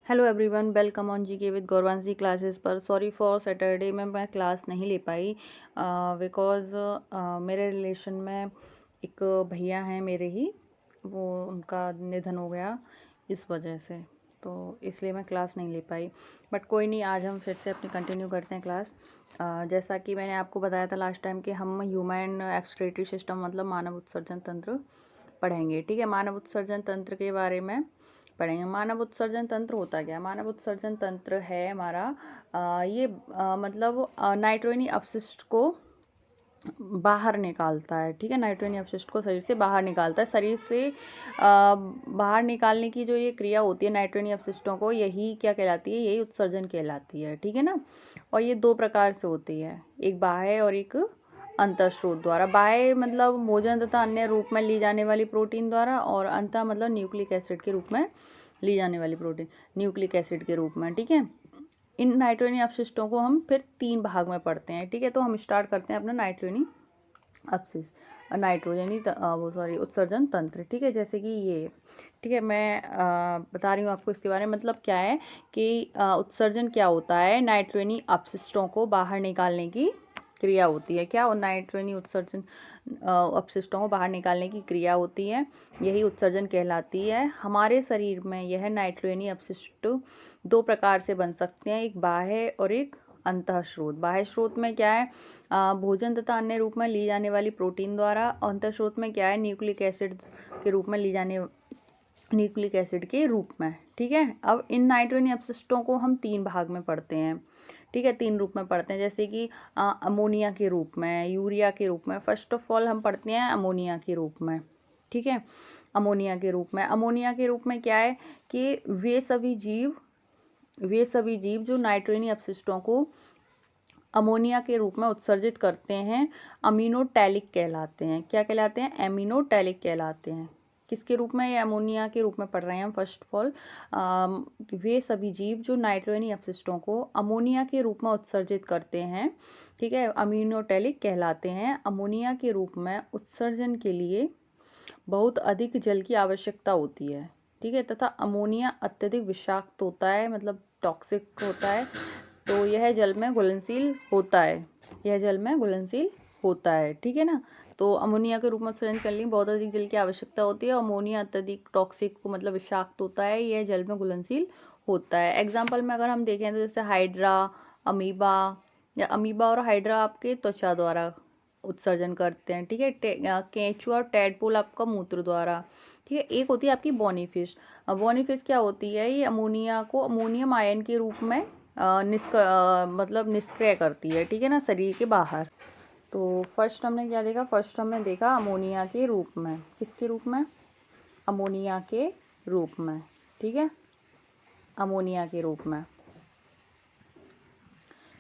Hello everyone, welcome on GK with Gauravanshi classes पर। Sorry for Saturday में मैं class नहीं ले पाई बिकॉज़ मेरे रिलेशन में एक भैया हैं मेरे ही, वो उनका निधन हो गया इस वजह से, तो इसलिए मैं क्लास नहीं ले पाई। बट कोई नहीं, आज हम फिर से अपनी कंटिन्यू करते हैं क्लास। जैसा कि मैंने आपको बताया था लास्ट टाइम कि हम ह्यूमन एक्सक्रीटरी सिस्टम मतलब मानव उत्सर्जन तंत्र पढ़ेंगे। ठीक है, मानव उत्सर्जन तंत्र के बारे में पढ़ेंगे। मानव उत्सर्जन तंत्र होता क्या है? मानव उत्सर्जन तंत्र है हमारा मतलब नाइट्रोजनी अपशिष्ट को बाहर निकालता है। ठीक है, नाइट्रोजनी अपशिष्ट को शरीर से बाहर निकालता है। शरीर से बाहर निकालने की जो ये क्रिया होती है नाइट्रोजनी अपशिष्टों को, यही क्या कहलाती है? यही उत्सर्जन कहलाती है। ठीक है ना। और ये दो प्रकार से होती है, एक बाह्य और एक अंतःस्रोत द्वारा। बाह्य मतलब भोजन तथा अन्य रूप में ली जाने वाली प्रोटीन द्वारा, और अंतः मतलब न्यूक्लिक एसिड के रूप में ली जाने वाली प्रोटीन, न्यूक्लिक एसिड के रूप में। ठीक है, इन नाइट्रोजनी अपशिष्टों को हम फिर 3 भाग में पढ़ते हैं। ठीक है, तो हम स्टार्ट करते हैं अपना नाइट्रोजनी अपशिष्ट, नाइट्रोजनी उत्सर्जन तंत्र। ठीक है, जैसे कि ये, ठीक है, मैं बता रही हूँ आपको इसके बारे में। मतलब क्या है कि उत्सर्जन क्या होता है? नाइट्रोजनी अपशिष्टों को बाहर निकालने की क्रिया होती है। क्या? नाइट्रोजनी उत्सर्जन अपशिष्टों को बाहर निकालने की क्रिया होती है, यही उत्सर्जन कहलाती है। हमारे शरीर में यह नाइट्रोजनी अपशिष्ट दो प्रकार से बन सकते हैं, एक बाह्य और एक अंतःस्रोत। बाह्य स्रोत में क्या है? भोजन तथा अन्य रूप में ली जाने वाली प्रोटीन द्वारा। अंतःस्रोत में क्या है? न्यूक्लिक एसिड के रूप में ली जाने न्यूक्लिक एसिड के रूप में। ठीक है, अब इन नाइट्रोजनी अपशिष्टों को हम 3 भाग में पढ़ते हैं। ठीक है, 3 रूप में पढ़ते हैं, जैसे कि अमोनिया के रूप में, यूरिया के रूप में। फर्स्ट ऑफ ऑल हम पढ़ते हैं अमोनिया के रूप में। ठीक है, अमोनिया के रूप में। अमोनिया के रूप में क्या है कि वे सभी जीव जो नाइट्रोजनी अपशिष्टों को अमोनिया के रूप में उत्सर्जित करते हैं, अमीनोटैलिक कहलाते हैं। क्या कहलाते हैं? एमिनोटैलिक कहलाते हैं। किसके रूप में? ये अमोनिया के रूप में पढ़ रहे हैं हम। फर्स्ट ऑफ ऑल वे सभी जीव जो नाइट्रोजनी अपशिष्टों को अमोनिया के रूप में उत्सर्जित करते हैं, ठीक है, अमीनोटैलिक कहलाते हैं। अमोनिया के रूप में उत्सर्जन के लिए बहुत अधिक जल की आवश्यकता होती है। ठीक है, तथा अमोनिया अत्यधिक विषाक्त होता है, मतलब टॉक्सिक होता है, तो यह जल में घुलनशील होता है। यह जल में घुलनशील होता है। ठीक है ना। तो अमोनिया के रूप में उत्सर्जन करने के लिए बहुत अधिक जल की आवश्यकता होती है। अमोनिया अत्यधिक टॉक्सिक मतलब विषाक्त होता है, यह जल में घुलनशील होता है। एग्जाम्पल में अगर हम देखें तो जैसे हाइड्रा, अमीबा, या अमीबा और हाइड्रा आपके त्वचा द्वारा उत्सर्जन करते हैं। ठीक है, केंचुआ और टैडपोल आपका मूत्र द्वारा। ठीक है, एक होती है आपकी बोनीफिश। बोनीफिश क्या होती है? ये अमोनिया को अमोनियम आयन के रूप में मतलब निष्क्रिय करती है। ठीक है ना, शरीर के बाहर। तो फर्स्ट हमने क्या देखा? फर्स्ट हमने देखा अमोनिया के रूप में। किसके रूप में? अमोनिया के रूप में। ठीक है, अमोनिया के रूप में।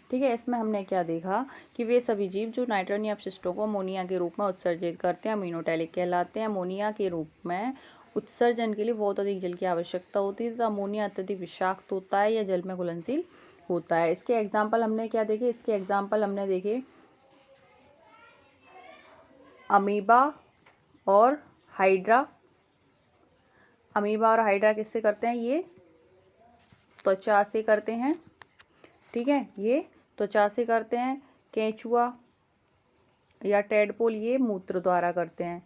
ठीक है, इसमें हमने क्या देखा कि वे सभी जीव जो नाइट्रोजनी अपशिष्टों को अमोनिया के रूप में उत्सर्जित करते हैं, अमीनोटैलिक कहलाते हैं। अमोनिया के रूप में उत्सर्जन के लिए बहुत अधिक जल की आवश्यकता होती है, तो अमोनिया अत्यधिक विषाक्त होता है या जल में घुलनशील होता है। इसके एग्जाम्पल हमने क्या देखे? इसके एग्जाम्पल हमने देखे अमीबा और हाइड्रा। अमीबा और हाइड्रा किससे करते हैं? ये त्वचा से करते हैं। ठीक है, ये त्वचा से करते हैं। केंचुआ या टैडपोल ये मूत्र द्वारा करते हैं।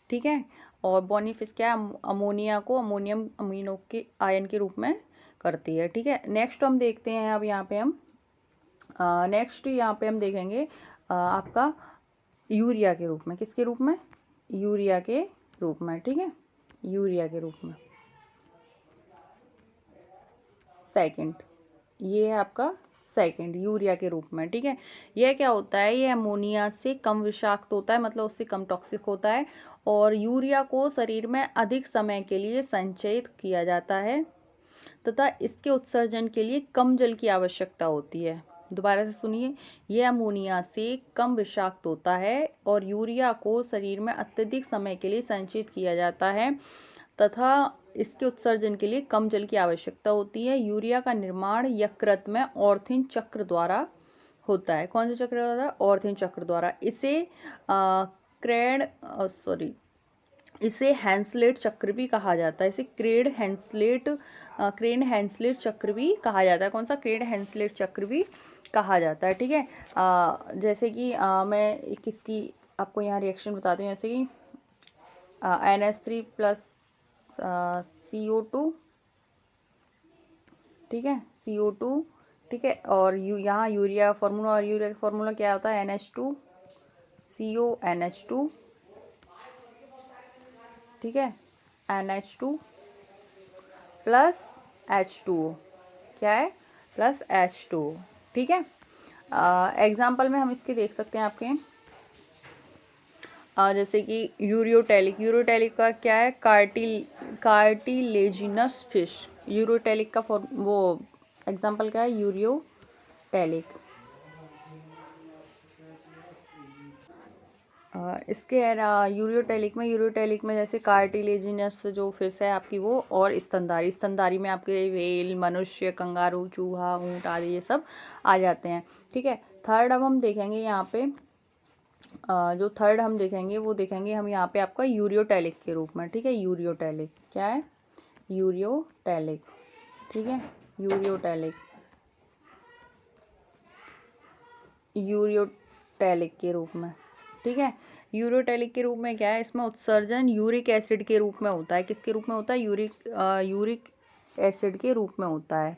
ठीक है, और बोनीफिश क्या है? अमोनिया को अमोनियम अमीनो के आयन के रूप में करती है। ठीक है, नेक्स्ट हम देखते हैं। अब यहाँ पे हम देखेंगे आपका यूरिया के रूप में। किसके रूप में? यूरिया के रूप में। ठीक है, यूरिया के रूप में। सेकंड, ये है आपका सेकंड, यूरिया के रूप में। ठीक है, यह क्या होता है? ये अमोनिया से कम विषाक्त होता है, मतलब उससे कम टॉक्सिक होता है, और यूरिया को शरीर में अधिक समय के लिए संचयित किया जाता है तथा इसके उत्सर्जन के लिए कम जल की आवश्यकता होती है। दोबारा से सुनिए, यह अमोनिया से कम विषाक्त होता है और यूरिया को शरीर में अत्यधिक समय के लिए संचित किया जाता है तथा इसके उत्सर्जन के लिए कम जल की आवश्यकता होती है। यूरिया का निर्माण यकृत में ऑर्थिन चक्र द्वारा होता है। कौन से चक्र द्वारा? ऑर्थिन चक्र द्वारा। इसे हैंसलेट चक्र भी कहा जाता है। इसे क्रेड हैंसलेट क्रेन हैंसलेट चक्र भी कहा जाता है। कौन सा? क्रेन हैंसलेट चक्र भी कहा जाता है। ठीक है, जैसे कि मैं किसकी आपको यहाँ रिएक्शन बताती हूँ, जैसे कि NH3 प्लस CO2, ठीक है, CO2, ठीक है, और यहाँ यूरिया फार्मूला, और यूरिया का फार्मूला क्या होता है? NH2 CONH2, ठीक है, NH2 प्लस H2O, क्या है? प्लस H2O, ठीक है। एग्जाम्पल में हम इसके देख सकते हैं आपके, जैसे कि यूरियोटैलिक। यूरियोटैलिक का क्या है? Cartilaginous fish. यूरियोटैलिक का वो एग्जाम्पल क्या है? यूरियोटैलिक। इसके यूरियोटैलिक में जैसे कार्टिलेजिनस जो फिश है आपकी वो, और स्तनधारी। स्तनधारी में आपके व्हेल, मनुष्य, कंगारू, चूहा, ऊंट आदि ये सब आ जाते हैं। ठीक है, थर्ड अब हम देखेंगे यहाँ पे, जो थर्ड हम देखेंगे वो देखेंगे हम यहाँ पे आपका यूरियोटैलिक के रूप में। ठीक है, यूरियोटैलिक क्या है? यूरियोटैलिक, ठीक है, यूरियोटैलिक, यूरियोटैलिक के रूप में। ठीक है, यूरियोटैलिक के रूप में क्या है? इसमें उत्सर्जन यूरिक एसिड के रूप में होता है। किसके रूप में होता है? यूरिक एसिड के रूप में होता है।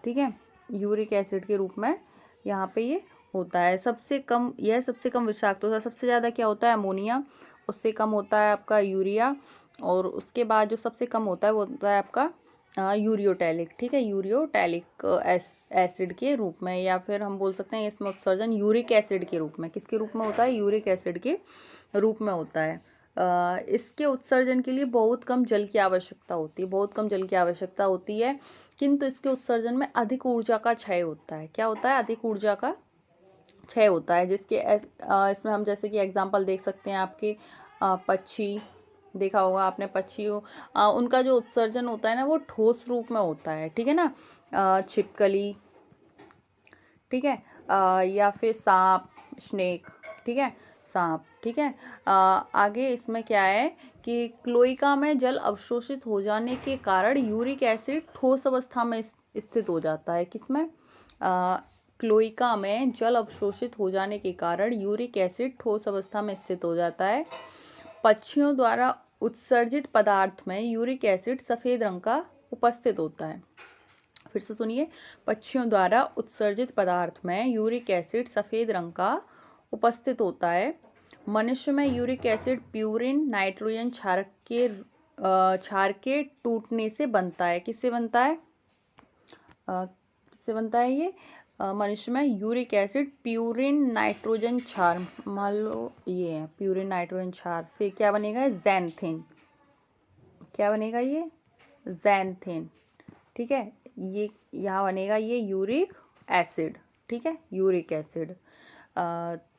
ठीक है, यूरिक एसिड के रूप में यहाँ पे ये होता है। सबसे कम विषाक्त होता है। सबसे ज़्यादा क्या होता है? अमोनिया, उससे कम होता है आपका यूरिया, और उसके बाद जो सबसे कम होता है वो होता है आपका यूरियोटैलिक। ठीक है, यूरियोटैलिक एसिड के रूप में, या फिर हम बोल सकते हैं इसमें उत्सर्जन यूरिक एसिड के रूप में। किसके रूप में होता है? यूरिक एसिड के रूप में होता है। इसके उत्सर्जन के लिए बहुत कम जल की आवश्यकता होती है, बहुत कम जल की आवश्यकता होती है, किंतु इसके उत्सर्जन में अधिक ऊर्जा का क्षय होता है। क्या होता है? अधिक ऊर्जा का क्षय होता है। इसमें हम जैसे कि एग्जांपल देख सकते हैं आपके, पक्षी, देखा होगा आपने पक्षियों, उनका जो उत्सर्जन होता है ना वो ठोस रूप में होता है। ठीक है ना, छिपकली, ठीक है, या फिर सांप, स्नेक, ठीक है, सांप, ठीक है। आगे इसमें क्या है कि क्लोइका में जल अवशोषित हो जाने के कारण यूरिक एसिड ठोस अवस्था में स्थित हो जाता है। किसमें? क्लोइका में जल अवशोषित हो जाने के कारण यूरिक एसिड ठोस अवस्था में स्थित हो जाता है। पक्षियों द्वारा उत्सर्जित पदार्थ में यूरिक एसिड सफ़ेद रंग का उपस्थित होता है। फिर से सुनिए, पक्षियों द्वारा उत्सर्जित पदार्थ में यूरिक एसिड सफ़ेद रंग का उपस्थित होता है। मनुष्य में यूरिक एसिड प्यूरिन नाइट्रोजन क्षार के टूटने से बनता है। किससे बनता है? किससे बनता है ये? मनुष्य में यूरिक एसिड प्यूरिन नाइट्रोजन क्षार, मान लो ये है प्यूरिन नाइट्रोजन क्षार से क्या बनेगा? ज़ैंथिन। क्या बनेगा ये? ज़ैंथिन। ठीक है, ये यहाँ बनेगा ये यूरिक एसिड। ठीक है, यूरिक एसिड।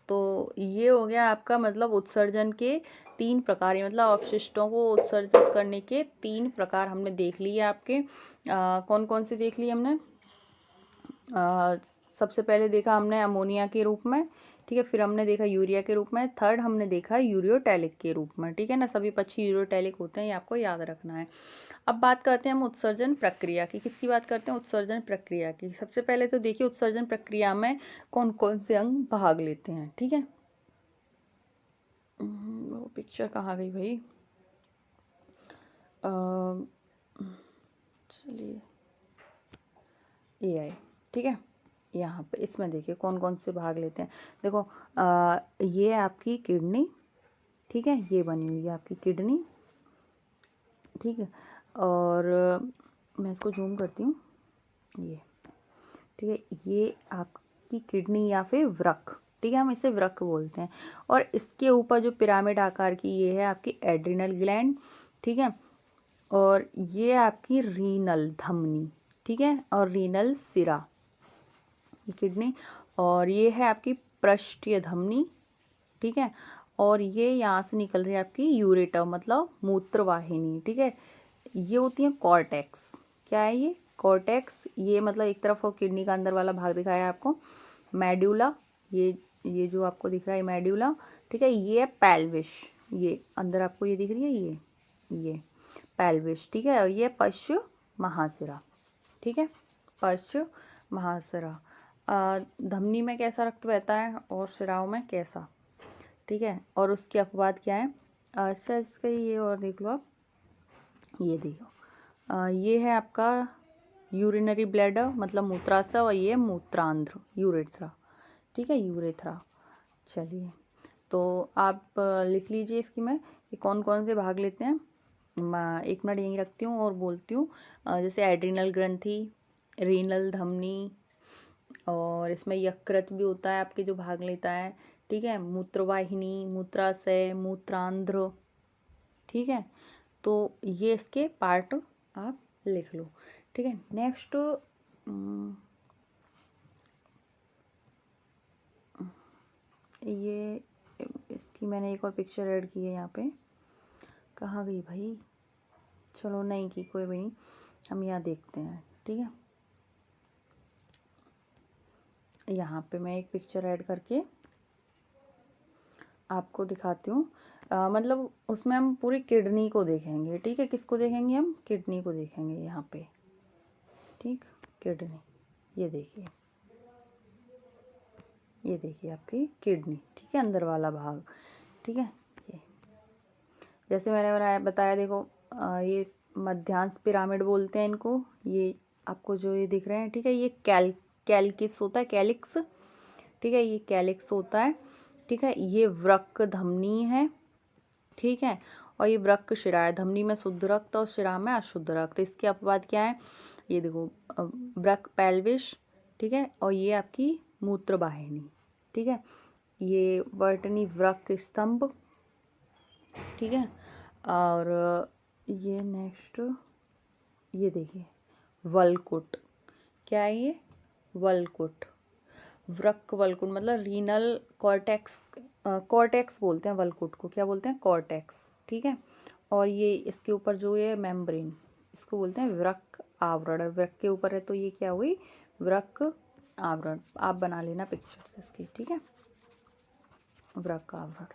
तो ये हो गया आपका मतलब उत्सर्जन के 3 प्रकार, मतलब अपशिष्टों को उत्सर्जित करने के 3 प्रकार हमने देख लिए आपके। कौन कौन से देख लिए हमने? सबसे पहले देखा हमने अमोनिया के रूप में, ठीक है, फिर हमने देखा यूरिया के रूप में, थर्ड हमने देखा यूरियोटैलिक के रूप में। ठीक है ना, सभी पक्षी यूरियोटैलिक होते हैं, ये आपको याद रखना है। अब बात करते हैं हम उत्सर्जन प्रक्रिया की। किसकी बात करते हैं? उत्सर्जन प्रक्रिया की। सबसे पहले तो देखिए उत्सर्जन प्रक्रिया में कौन कौन से अंग भाग लेते हैं। ठीक है, वो पिक्चर कहाँ गई भाई? चलिए ये आई, ठीक है, यहाँ पे इसमें देखिए कौन कौन से भाग लेते हैं। देखो, ये आपकी किडनी, ठीक है, ये बनी हुई है आपकी किडनी, ठीक है, और मैं इसको जूम करती हूँ, ये, ठीक है, ये आपकी किडनी या फिर वृक्क, ठीक है, हम इसे वृक्क बोलते हैं। और इसके ऊपर जो पिरामिड आकार की ये है आपकी एड्रिनल ग्लैंड, ठीक है, और ये आपकी रीनल धमनी, ठीक है, और रीनल सिरा, ये किडनी, और ये है आपकी पृष्ठीय धमनी, ठीक है, और ये यहाँ से निकल रही है आपकी यूरेटर मतलब मूत्रवाहिनी, ठीक है। ये होती है कॉर्टेक्स। क्या है ये? कॉर्टेक्स। ये मतलब एक तरफ किडनी का अंदर वाला भाग दिखाया है आपको, मेड्यूला, ये जो आपको दिख रहा है मेड्यूला, ठीक है, ये है पेल्विस, ये अंदर आपको ये दिख रही है, ये पेल्विस, ठीक है, और ये पश्च महाशिरा, ठीक है, पश्च महाशिरा। धमनी में कैसा रक्त बहता है और शिराओं में कैसा, ठीक है, और उसकी अपवाद क्या है। अच्छा इसका ये और देख लो आप, ये देखो ये है आपका यूरिनरी ब्लैडर मतलब मूत्राशय, और ये मूत्रांध्र यूरेथ्रा, ठीक है, यूरेथ्रा। चलिए तो आप लिख लीजिए इसकी में कि कौन कौन से भाग लेते हैं। मैं 1 मिनट यहीं रखती हूँ और बोलती हूँ। जैसे एड्रिनल ग्रंथि, रीनल धमनी, और इसमें यकृत भी होता है आपके जो भाग लेता है, ठीक है, मूत्रवाहिनी, मूत्राशय, मूत्रांध्र, ठीक है। तो ये इसके पार्ट आप लिख लो, ठीक है। नेक्स्ट ये इसकी मैंने एक और पिक्चर ऐड की है यहाँ पे, कहाँ गई भाई, चलो नहीं की, कोई भी नहीं, हम यहाँ देखते हैं, ठीक है। यहाँ पे मैं एक पिक्चर ऐड करके आपको दिखाती हूँ। मतलब उसमें हम पूरी किडनी को देखेंगे, ठीक है। किसको देखेंगे हम, किडनी को देखेंगे यहाँ पे, ठीक, किडनी, ये देखिए, ये देखिए आपकी किडनी, ठीक है, अंदर वाला भाग, ठीक है। ये जैसे मैंने बताया देखो, ये मध्यांश पिरामिड बोलते हैं इनको, ये आपको जो ये दिख रहे हैं, ठीक है, ये कैल्किस होता है, कैलिक्स, ठीक है, ये कैलिक्स होता है, ठीक है। ये वृक्क धमनी है, ठीक है, और ये वृक्क शिरा है। धमनी में शुद्ध रक्त और शिरा में अशुद्ध रक्त। इसके अपवाद क्या है, ये देखो, वृक्क पेल्विस, ठीक है, और ये आपकी मूत्र वाहिनी, ठीक है, ये वर्तनी वृक्क स्तंभ, ठीक है, और ये नेक्स्ट ये देखिए वल्कुट, क्या है ये, वल्कुट, वृक्क वल्कुट मतलब रीनल कॉर्टेक्स, कॉर्टेक्स बोलते हैं वल्कुट को, क्या बोलते हैं, कॉर्टेक्स, ठीक है। और ये इसके ऊपर जो ये मेम्ब्रेन, इसको बोलते हैं वृक्क आवरण, वृक्क के ऊपर है तो ये क्या हुई, वृक्क आवरण। आप बना लेना पिक्चर्स इसकी, ठीक है, वृक्क आवरण।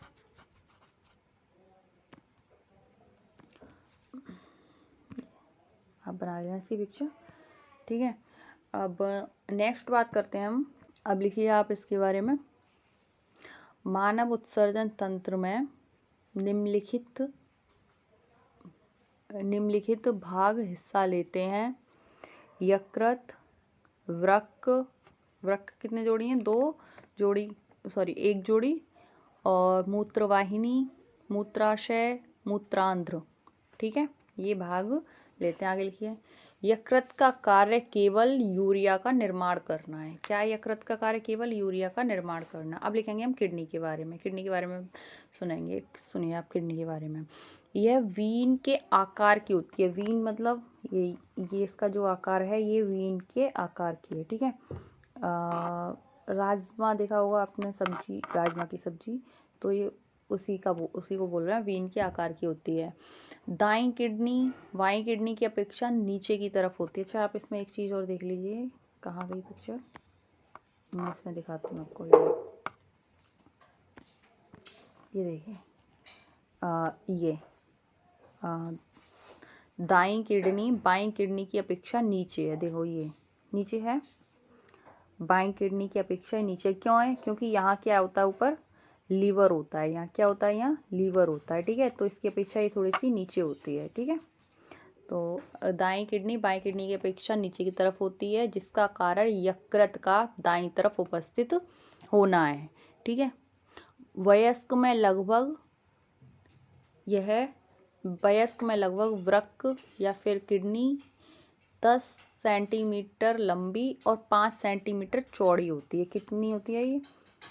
आप बना लेना इसकी पिक्चर, ठीक है। अब नेक्स्ट बात करते हैं हम, अब लिखिए आप इसके बारे में। मानव उत्सर्जन तंत्र में निम्नलिखित भाग हिस्सा लेते हैं। यकृत, वृक्क, वृक्क कितने जोड़ी हैं, 2 जोड़ी, सॉरी 1 जोड़ी, और मूत्रवाहिनी, मूत्राशय, मूत्रांध्र, ठीक है, ये भाग लेते हैं। आगे लिखिए, यकृत का कार्य केवल यूरिया का निर्माण करना है। क्या है यकृत का कार्य, केवल यूरिया का निर्माण करना। अब लिखेंगे हम किडनी के बारे में, किडनी के बारे में सुनेंगे, सुनिए आप किडनी के बारे में। यह वीन के आकार की होती है, वीन मतलब ये इसका जो आकार है ये वीन के आकार की है, ठीक है। राजमा देखा होगा आपने, सब्जी, राजमा की सब्जी, तो ये उसी को बोल रहे हैं, वीन के आकार की होती है। दाईं किडनी बाईं किडनी की अपेक्षा नीचे की तरफ होती है। अच्छा आप इसमें एक चीज़ और देख लीजिए, कहाँ गई पिक्चर, मैं इसमें दिखाती हूँ आपको, ये देखिए, ये दाईं किडनी बाईं किडनी की अपेक्षा नीचे है, देखो ये नीचे है, बाईं किडनी की अपेक्षा नीचे क्यों है, क्योंकि यहाँ क्या होता है, ऊपर लीवर होता है, यहाँ क्या होता है, यहाँ लीवर होता है, ठीक है, तो इसकी अपेक्षा ये थोड़ी सी नीचे होती है, ठीक है। तो दाईं किडनी बाईं किडनी की अपेक्षा नीचे की तरफ होती है, जिसका कारण यकृत का दाईं तरफ उपस्थित होना है, ठीक है। वयस्क में लगभग वृक्क या फिर किडनी 10 सेंटीमीटर लंबी और 5 सेंटीमीटर चौड़ी होती है। कितनी होती है ये,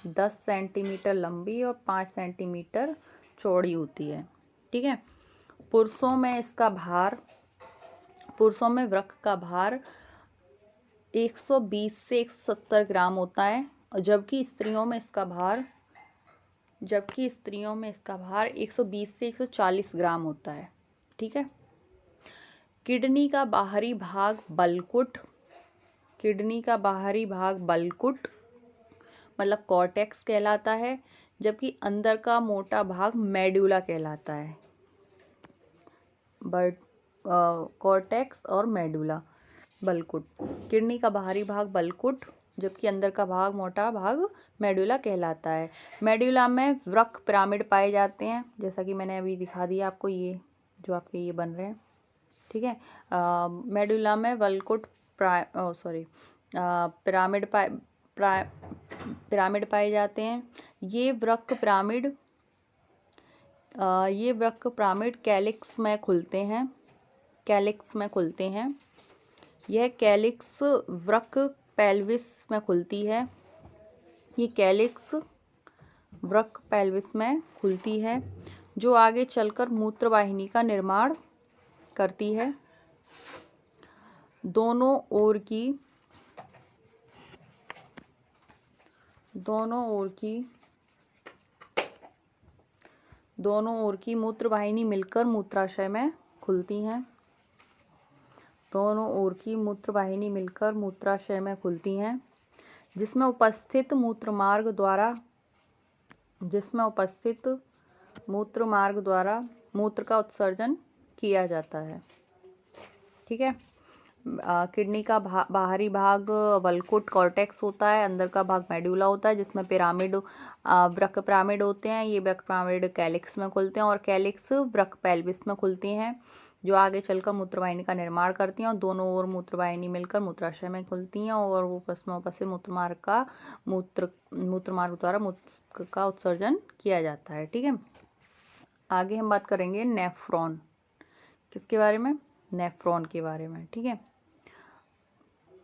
10 सेंटीमीटर लंबी और 5 सेंटीमीटर चौड़ी होती है, ठीक है। पुरुषों में वृक्क का भार 120 से 170 ग्राम होता है, और जबकि स्त्रियों में इसका भार 120 से 140 ग्राम होता है, ठीक है। किडनी का बाहरी भाग बलकुट मतलब कॉर्टेक्स कहलाता है, जबकि अंदर का मोटा भाग मेडुला कहलाता है। बट कॉर्टेक्स और मेडुला, बलकुट। किडनी का बाहरी भाग बलकुट, जबकि अंदर का भाग मोटा भाग मेडुला कहलाता है। मेडुला में वृक्क पिरामिड पाए जाते हैं, जैसा कि मैंने अभी दिखा दिया आपको, ये जो आपके ये बन रहे हैं, ठीक है। मेडुला में बलकुट पिरामिड पाए जाते हैं। ये वृक्क पिरामिड कैलिक्स में खुलते हैं। यह कैलिक्स वृक्क पेल्विस में खुलती है। ये कैलिक्स वृक्क पेल्विस में खुलती है, जो आगे चलकर मूत्रवाहिनी का निर्माण करती है। दोनों ओर की मूत्रवाहिनी मिलकर मूत्राशय में खुलती हैं। दोनों ओर की मूत्रवाहिनी मिलकर मूत्राशय में खुलती हैं, जिसमें उपस्थित मूत्रमार्ग द्वारा मूत्र का उत्सर्जन किया जाता है, ठीक है। किडनी का बाहरी भाग बलकुट कॉर्टेक्स होता है, अंदर का भाग मेडुला होता है, जिसमें वृक्क पिरामिड होते हैं। ये वृक्क पिरामिड कैलिक्स में खुलते हैं और कैलिक्स वृक्क पेल्विस में खुलती हैं, जो आगे चलकर मूत्रवाहिनी का निर्माण करती हैं और दोनों ओर मूत्रवाहिनी मिलकर मूत्राशय में खुलती हैं और उपस्थित मूत्रमार्ग द्वारा मूत्र का उत्सर्जन किया जाता है, ठीक है। आगे हम बात करेंगे नेफ्रॉन। किसके बारे में? नेफ्रॉन के बारे में, ठीक है।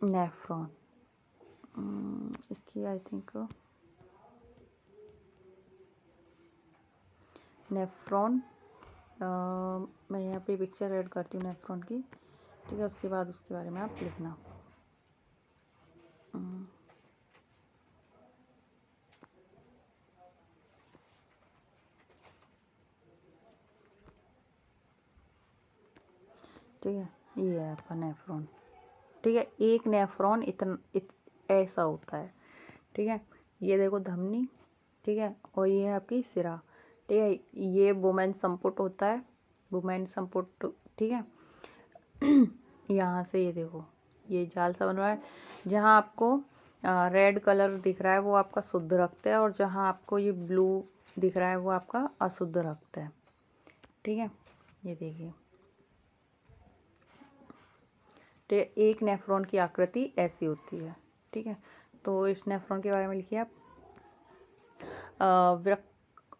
नेफ्रॉन इसकी आई थिंक नेफ्रॉन मैं यहाँ पे पिक्चर ऐड करती हूँ नेफ्रॉन की, ठीक है। उसके बाद उसके बारे में आप लिखना। ठीक है, ये है आपका नेफ्रॉन, ठीक है। एक नेफ्रॉन ऐसा होता है, ठीक है। ये देखो धमनी, ठीक है, और ये है आपकी सिरा, ठीक है। ये वुमेन संपुट होता है, वुमेन संपुट, ठीक है। यहाँ से ये देखो, ये जाल सा बन रहा है। जहाँ आपको रेड कलर दिख रहा है वो आपका शुद्ध रक्त है, और जहाँ आपको ये ब्लू दिख रहा है वो आपका अशुद्ध रक्त है, ठीक है। ये देखिए, तो एक नेफ्रॉन की आकृति ऐसी होती है, ठीक है। तो इस नेफ्रॉन के बारे में लिखिए आप।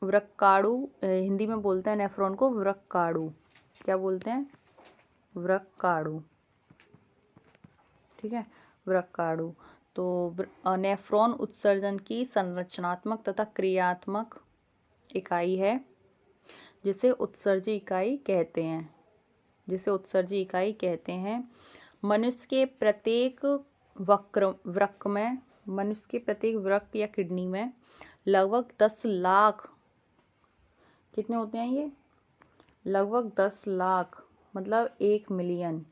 वृक्काणु, हिंदी में बोलते हैं नेफ्रॉन को वृक्काणु। क्या बोलते हैं? वृक्काणु, ठीक है, वृक्काणु। तो नेफ्रॉन उत्सर्जन की संरचनात्मक तथा क्रियात्मक इकाई है, जिसे उत्सर्जी इकाई कहते हैं। मनुष्य के प्रत्येक वृक्क या किडनी में लगभग 10 लाख, कितने होते हैं ये? लगभग 10 लाख, मतलब 1 मिलियन।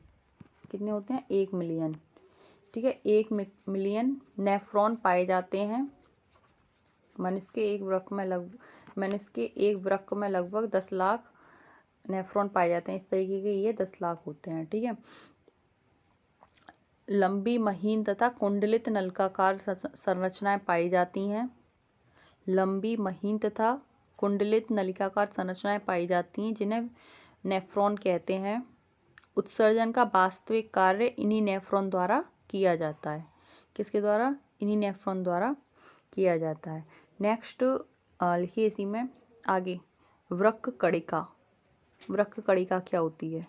कितने होते हैं? 1 मिलियन, ठीक है। 1 मिलियन नेफ्रॉन पाए जाते हैं। मनुष्य के एक वृक्क में लगभग 10 लाख नेफ्रॉन पाए जाते हैं। इस तरीके के ये 10 लाख होते हैं, ठीक है। लंबी, महीन तथा कुंडलित नलिकाकार संरचनाएं पाई जाती हैं। लंबी, महीन तथा कुंडलित नलिकाकार संरचनाएं पाई जाती हैं, जिन्हें नेफ्रॉन कहते हैं। उत्सर्जन का वास्तविक कार्य इन्हीं नेफ्रॉन द्वारा किया जाता है। किसके द्वारा? इन्हीं नेफ्रॉन द्वारा किया जाता है। नेक्स्ट लिखिए इसी में आगे, वृक्क कणिका। वृक्क कणिका क्या होती है?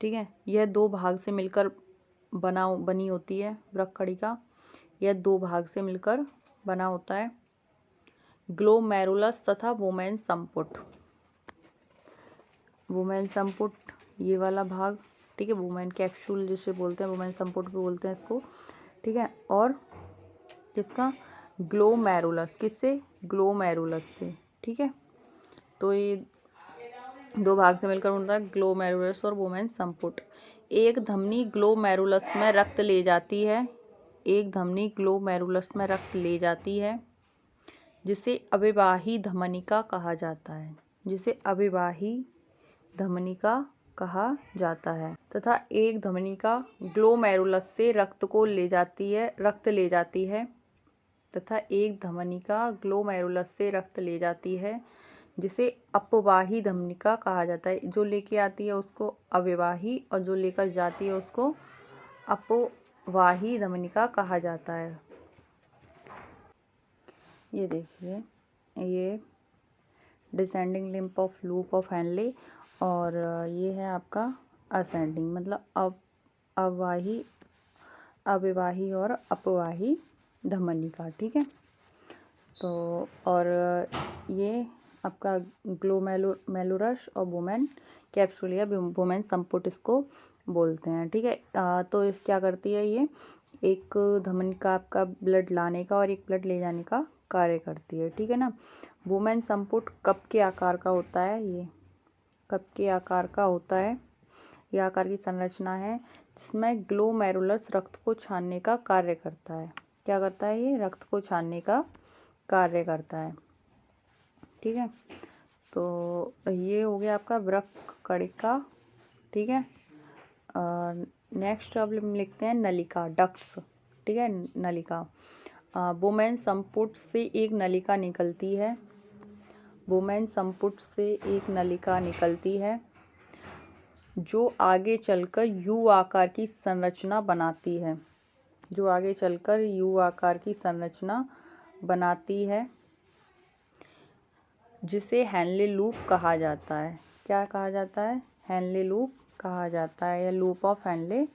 ठीक है, यह 2 भाग से मिलकर बनी होती है। वृक्क कणिका यह 2 भाग से मिलकर बना होता है। ग्लोमेरुलस तथा वुमेन संपुट। वुमेन संपुट ये वाला भाग, ठीक है, वुमेन कैप्सूल जिसे बोलते हैं, वुमेन संपुट भी बोलते हैं इसको, ठीक है। और किसका? ग्लोमेरुलस। किससे? ग्लोमेरुलस से, ठीक है। तो ये 2 भाग से मिलकर बनता है ग्लोमेरुलस और वुमेन संपुट। एक धमनी ग्लोमेरुलस में रक्त ले जाती है। एक धमनी ग्लोमेरुलस में रक्त ले जाती है, जिसे अविवाही धमनिका कहा जाता है। जिसे अविवाही धमनिका कहा जाता है तथा एक धमनिका ग्लोमेरुलस से रक्त ले जाती है तथा एक धमनिका ग्लोमेरुलस से रक्त ले जाती है जिसे अपवाही धमनिका कहा जाता है। जो लेके आती है उसको अविवाही और जो लेकर जाती है उसको अपवाही धमनिका कहा जाता है। ये देखिए, ये descending lymph of loop of Henle और ये है आपका असेंडिंग, मतलब अविवाही और अपवाही धमनिका। ठीक है, तो और ये आपका ग्लोमेरुलस और वुमेन कैप्सूल या वुमेन संपुट इसको बोलते हैं। ठीक है, तो इस क्या करती है, ये एक धमनिका आपका ब्लड लाने का और एक ब्लड ले जाने का कार्य करती है। ठीक है ना। वुमेन संपुट कप के आकार का होता है, ये कप के आकार का होता है, यह आकार की संरचना है जिसमें ग्लोमेरुलस रक्त को छानने का कार्य करता है। क्या करता है, ये रक्त को छानने का कार्य करता है। ठीक है, तो ये हो गया आपका वृक्क कणिका। ठीक है, नेक्स्ट अब हम लिखते हैं नलिका, डक्ट्स। ठीक है, नलिका, वुमेन संपुट से एक नलिका निकलती है, वुमेन संपुट से एक नलिका निकलती है जो आगे चलकर यू आकार की संरचना बनाती है, जो आगे चलकर यू आकार की संरचना बनाती है जिसे हैनले लूप कहा जाता है। क्या कहा जाता है, हैनले लूप कहा जाता है या लूप ऑफ हैनले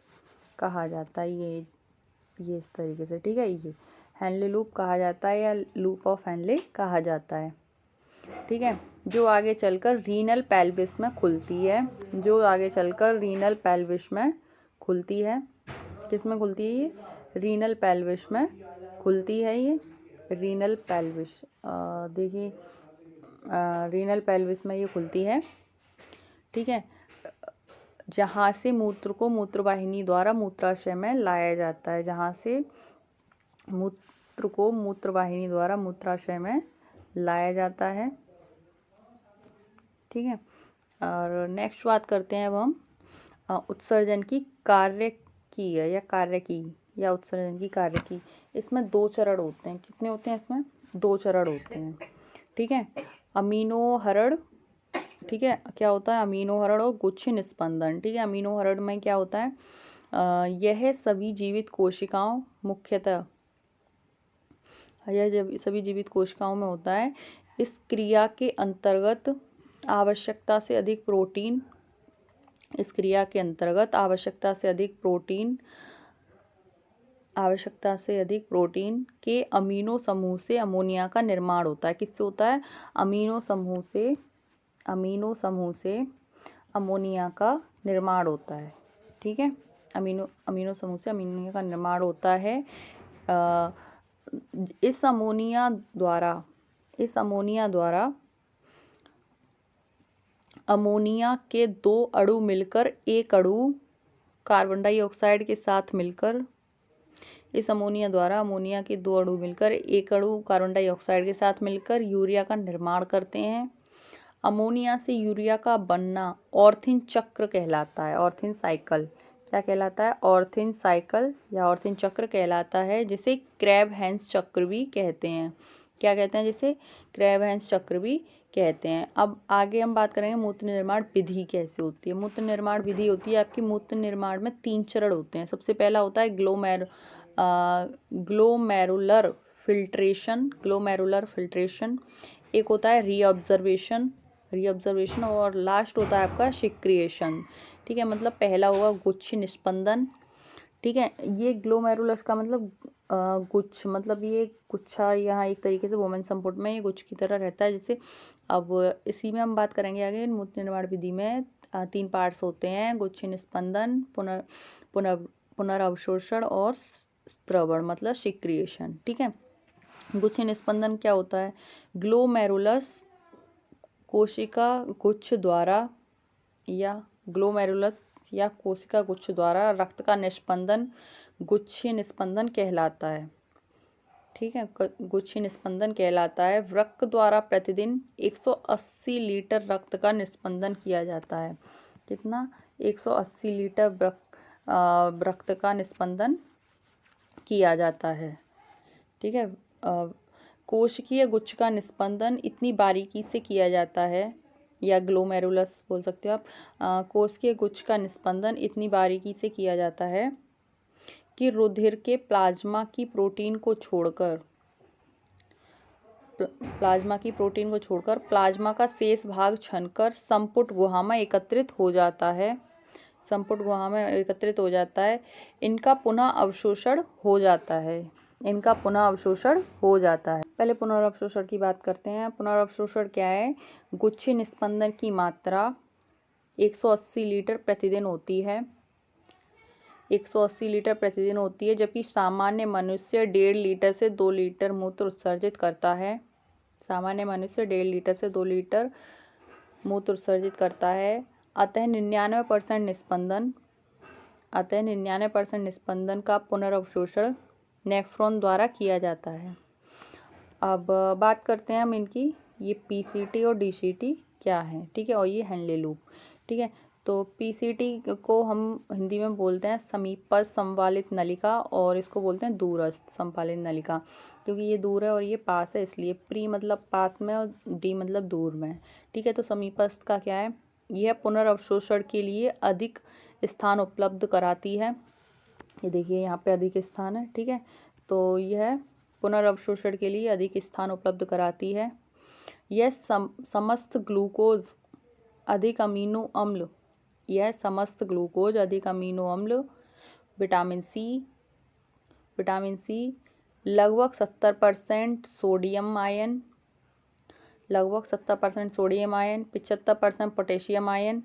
कहा जाता है। ये इस तरीके से, ठीक है, ये हैनले लूप कहा जाता है या लूप ऑफ हैनले कहा जाता है। ठीक है, जो आगे चलकर रीनल पेल्विस में खुलती है, जो आगे चलकर रीनल पेल्विस में खुलती है। किस में खुलती है, ये रीनल पेल्विस में खुलती है, ये रीनल पेल्विस, देखिए रीनल पेल्विस में ये खुलती है। ठीक है, जहाँ से मूत्र को मूत्रवाहिनी द्वारा मूत्राशय में लाया जाता है, जहाँ से मूत्र को मूत्रवाहिनी द्वारा मूत्राशय में लाया जाता है। ठीक है, और नेक्स्ट बात करते हैं अब हम उत्सर्जन की कार्य की है या कार्य की या उत्सर्जन की कार्य की। इसमें 2 चरण होते हैं। कितने होते हैं इसमें, 2 चरण होते हैं। ठीक है, अमीनोहरण, ठीक है, क्या होता है अमीनोहरण और गुच्छ निस्पंदन। ठीक है, अमीनोहरण में क्या होता है, यह सभी जीवित कोशिकाओं मुख्यतः यह सभी जीवित कोशिकाओं में होता है। इस क्रिया के अंतर्गत आवश्यकता से अधिक प्रोटीन, इस क्रिया के अंतर्गत आवश्यकता से अधिक प्रोटीन के अमीनो समूह से अमोनिया का निर्माण होता है। किससे होता है, अमीनो समूह से अमोनिया का निर्माण होता है। ठीक है, अमीनो समूह से अमोनिया का निर्माण होता है। इस अमोनिया द्वारा अमोनिया के 2 अणु मिलकर एक अणु कार्बन डाइऑक्साइड के साथ मिलकर, इस अमोनिया द्वारा अमोनिया के 2 अणु मिलकर एक अणु कार्बन डाइऑक्साइड के साथ मिलकर यूरिया का निर्माण करते हैं। अमोनिया से यूरिया का बनना ऑर्थिन चक्र कहलाता है, ऑर्थिन साइकिल। क्या कहलाता है, ऑर्थिन साइकिल या ऑर्थिन चक्र कहलाता है, जिसे क्रैब हैंस चक्र भी कहते हैं। क्या कहते हैं, जिसे क्रैब हैंस चक्र भी कहते हैं। अब आगे हम बात करेंगे मूत्र निर्माण विधि कैसे होती है। मूत्र निर्माण विधि होती है आपकी, मूत्र निर्माण में 3 चरण होते हैं। सबसे पहला होता है ग्लोमेरुलर फिल्ट्रेशन, एक होता है रीऑब्जर्वेशन और लास्ट होता है आपका सिक्रिएशन। ठीक है, मतलब पहला होगा गुच्छ निस्पंदन। ठीक है, ये ग्लोमेरुलस का मतलब गुच्छ, मतलब ये गुच्छा यहाँ एक तरीके से वुमेन संपुट में ये गुच्छ की तरह रहता है। जैसे अब इसी में हम बात करेंगे आगे, मूत्र निर्माण विधि में 3 पार्ट्स होते हैं, गुच्छ निस्पंदन, पुनर्अवशोषण और स्त्रवण मतलब सिक्रिएशन। ठीक है, गुच्छ निस्पंदन क्या होता है, ग्लोमेरुलस कोशिका गुच्छ द्वारा रक्त का निस्पंदन गुच्छीय निस्पंदन कहलाता है। ठीक है, गुच्छीय निस्पंदन कहलाता है। वृक्क द्वारा प्रतिदिन 180 लीटर रक्त का निस्पंदन किया जाता है। कितना 180 लीटर रक्त का निस्पंदन किया जाता है। ठीक है, कोशिकीय गुच्छ का निस्पंदन इतनी बारीकी से किया जाता है, या ग्लोमेरुलस बोल सकते हो आप। कोशिकीय गुच्छ का निस्पंदन इतनी बारीकी से किया जाता है कि रुधिर के प्लाज्मा की प्रोटीन को छोड़कर प्लाज्मा का शेष भाग छनकर संपुट गुहा में एकत्रित हो जाता है। इनका पुनः अवशोषण हो जाता है। पहले पुनर्अवशोषण की बात करते हैं। पुनर्अवशोषण क्या है? गुच्छे निस्पंदन की मात्रा 180 लीटर प्रतिदिन होती है। 180 लीटर प्रतिदिन होती है, जबकि सामान्य मनुष्य 1.5 लीटर से 2 लीटर मूत्र उत्सर्जित करता है। सामान्य मनुष्य 1.5 लीटर से 2 लीटर मूत्र उत्सर्जित करता है। अतः 99% निस्पंदन का पुनर्अवशोषण नेफ्रॉन द्वारा किया जाता है। अब बात करते हैं हम इनकी, ये पीसीटी और डीसीटी क्या है। ठीक है, और ये हेनले लूप। ठीक है, तो पीसीटी को हम हिंदी में बोलते हैं समीपस्थ संवालित नलिका, और इसको बोलते हैं दूरस्थ संवालित नलिका, क्योंकि ये दूर है और ये पास है, इसलिए प्री मतलब पास में और डी मतलब दूर में। ठीक है, तो समीपस्थ का क्या है? यह पुनर्अवशोषण के लिए अधिक स्थान उपलब्ध कराती है। ये देखिए यहाँ पे अधिक स्थान है। ठीक है, तो यह पुनर्अवशोषण के लिए अधिक स्थान उपलब्ध कराती है। यह समस्त ग्लूकोज अधिक अमीनो अम्ल, विटामिन सी, लगभग 70% सोडियम आयन, 75% पोटेशियम आयन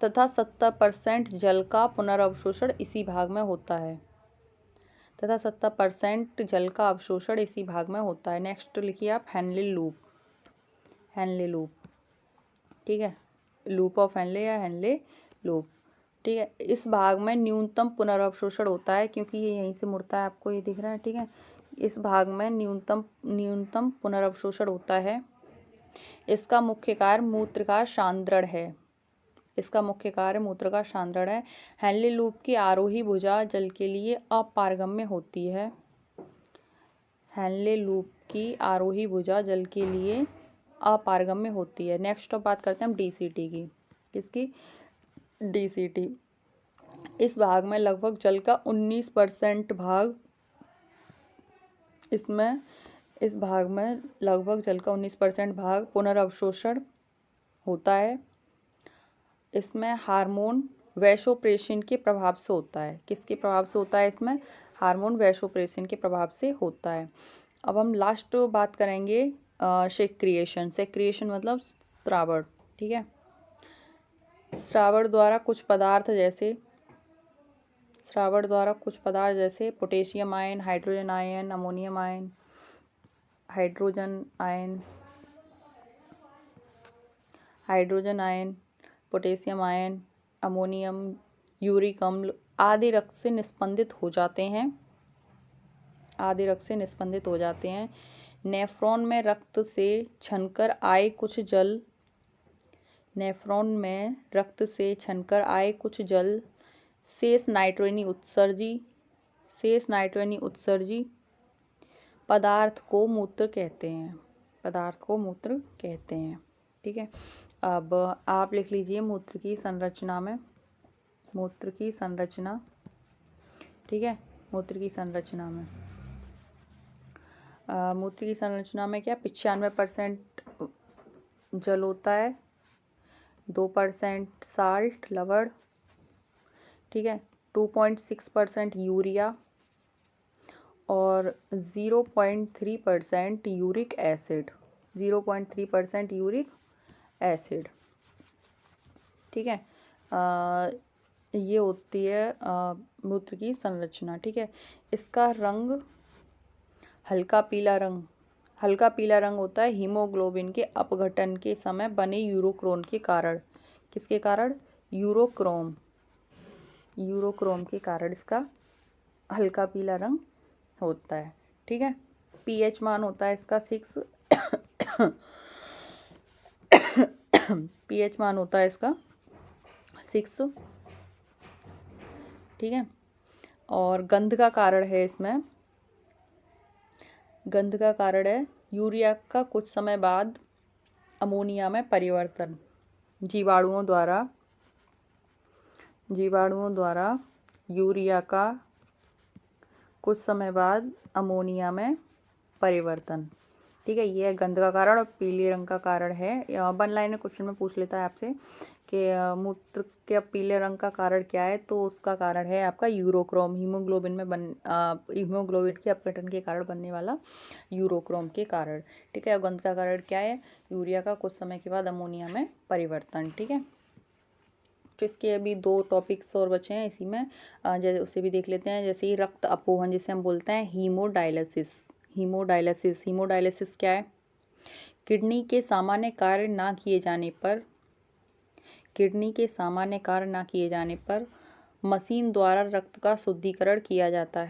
तथा 70% जल का पुनर्अवशोषण इसी भाग में होता है। नेक्स्ट लिखिए आप हेनले लूप। ठीक है, लूप ऑफ हेनले या हेनले लूप। ठीक है, इस भाग में न्यूनतम पुनर्अवशोषण होता है, क्योंकि ये यहीं से मुड़ता है, आपको ये दिख रहा है। ठीक है, इस भाग में न्यूनतम पुनर्अवशोषण होता है। इसका मुख्य कार्य मूत्र का सांद्रण है। हेनले लूप की आरोही भुजा जल के लिए अपारगम्य होती है। नेक्स्ट अब बात करते हैं हम डीसीटी की। किसकी? डीसीटी। इस भाग में लगभग जल का 19% भाग पुनर्अवशोषण होता है। इसमें हार्मोन वैसोप्रेसिन के प्रभाव से होता है। किसके प्रभाव से होता है? इसमें हार्मोन वैसोप्रेसिन के प्रभाव से होता है। अब हम लास्ट बात करेंगे सेक्रिएशन मतलब स्रावण। ठीक है, स्रावण द्वारा कुछ पदार्थ जैसे potassium ion, hydrogen ion, ammonium ion, potassium ion, ammonium, uric अम्ल आदि रक्त से निस्पंदित हो जाते हैं। नेफ्रॉन में रक्त से छनकर आए कुछ जल शेष नाइट्रोजनी उत्सर्जी पदार्थ को मूत्र कहते हैं। ठीक है, अब आप लिख लीजिए मूत्र की संरचना। ठीक है, मूत्र की संरचना में क्या 95% जल होता है, 2% साल्ट लवण, ठीक है, 2.6% यूरिया और 0.3% यूरिक एसिड। ठीक है, ये होती है मूत्र की संरचना। ठीक है, इसका रंग हल्का पीला रंग होता है हीमोग्लोबिन के अपघटन के समय बने यूरोक्रोम के कारण। किसके कारण? यूरोक्रोम के कारण इसका हल्का पीला रंग होता है। ठीक है, पीएच मान होता है इसका 6 पीएच मान होता है इसका 6, ठीक है। और गंध का कारण है इसमें, गंध का कारण है यूरिया का कुछ समय बाद अमोनिया में परिवर्तन, जीवाणुओं द्वारा यूरिया का कुछ समय बाद अमोनिया में परिवर्तन, ठीक है। ये है गंध का कारण। और पीले रंग का कारण है, 1 लाइन में क्वेश्चन में पूछ लेता है आपसे कि मूत्र के पीले रंग का कारण क्या है, तो उसका कारण है आपका यूरोक्रोम, हीमोग्लोबिन में हीमोग्लोबिन के अपघटन के कारण बनने वाला यूरोक्रोम के कारण, ठीक है। गंध का कारण क्या है, यूरिया का कुछ समय के बाद अमोनिया में परिवर्तन, ठीक है। तो इसके अभी 2 टॉपिक्स और बचे हैं इसी में, जैसे उसे भी देख लेते हैं। जैसे ही रक्त अपोहन जिसे हम बोलते हैं हीमोडायलिसिस क्या है, किडनी के सामान्य कार्य ना किए जाने पर मशीन द्वारा रक्त का शुद्धिकरण किया जाता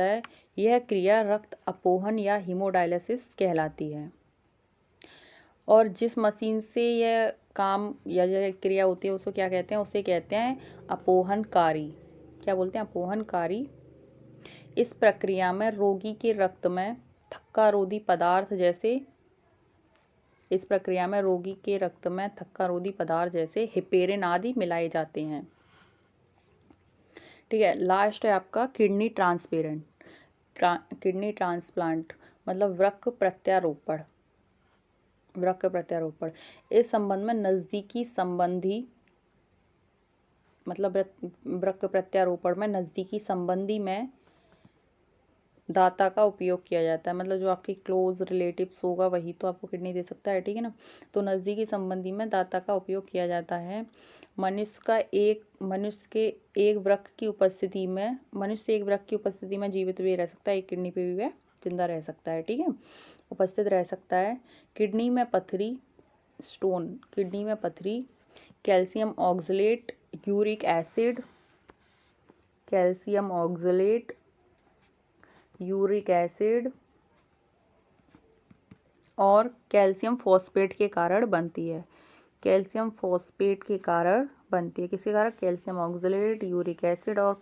है, यह क्रिया रक्त अपोहन या हीमोडायलिसिस कहलाती है। और जिस मशीन से यह काम या यह क्रिया होती है उसको क्या कहते हैं, उसे कहते हैं अपोहनकारी। क्या बोलते हैं, अपोहनकारी। इस प्रक्रिया में रोगी के रक्त में थक्कारोधी पदार्थ जैसे हिपेरिन आदि मिलाए जाते हैं, ठीक है। लास्ट है आपका किडनी ट्रांसप्लांट मतलब वृक्क प्रत्यारोपण। इस संबंध में नज़दीकी संबंधी मतलब वृक्क प्रत्यारोपण में नज़दीकी संबंधी में दाता का उपयोग किया जाता है, मतलब जो आपके क्लोज रिलेटिव्स होगा वही तो आपको किडनी दे सकता है, ठीक है ना। तो नज़दीकी संबंधी में दाता का उपयोग किया जाता है। मनुष्य के एक वृक्क की उपस्थिति में जीवित भी रह सकता है, एक किडनी पे भी वह जिंदा रह सकता है, ठीक है, उपस्थित रह सकता है। किडनी में पथरी, कैल्शियम ऑक्सलेट, यूरिक एसिड और कैल्शियम फॉस्फेट के कारण बनती है। किसके कारण, कैल्शियम ऑक्सलेट, यूरिक एसिड और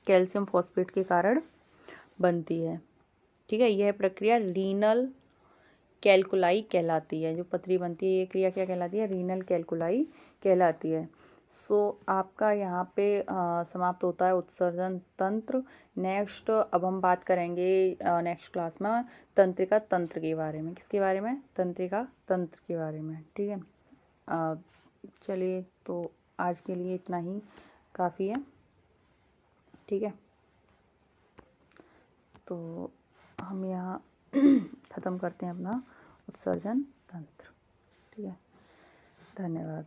कैल्शियम फॉस्फेट के कारण बनती है, ठीक है। यह प्रक्रिया रीनल कैल्कुलाई कहलाती है। जो पथरी बनती है ये क्रिया क्या कहलाती है, रीनल कैल्कुलाई कहलाती है। सो आपका यहाँ पे समाप्त होता है उत्सर्जन तंत्र। नेक्स्ट अब हम बात करेंगे नेक्स्ट क्लास में तंत्रिका तंत्र के बारे में। किसके बारे में, तंत्रिका तंत्र के बारे में, ठीक है। चलिए तो आज के लिए इतना ही काफ़ी है, ठीक है। तो हम यहाँ ख़त्म करते हैं अपना उत्सर्जन तंत्र, ठीक है। धन्यवाद।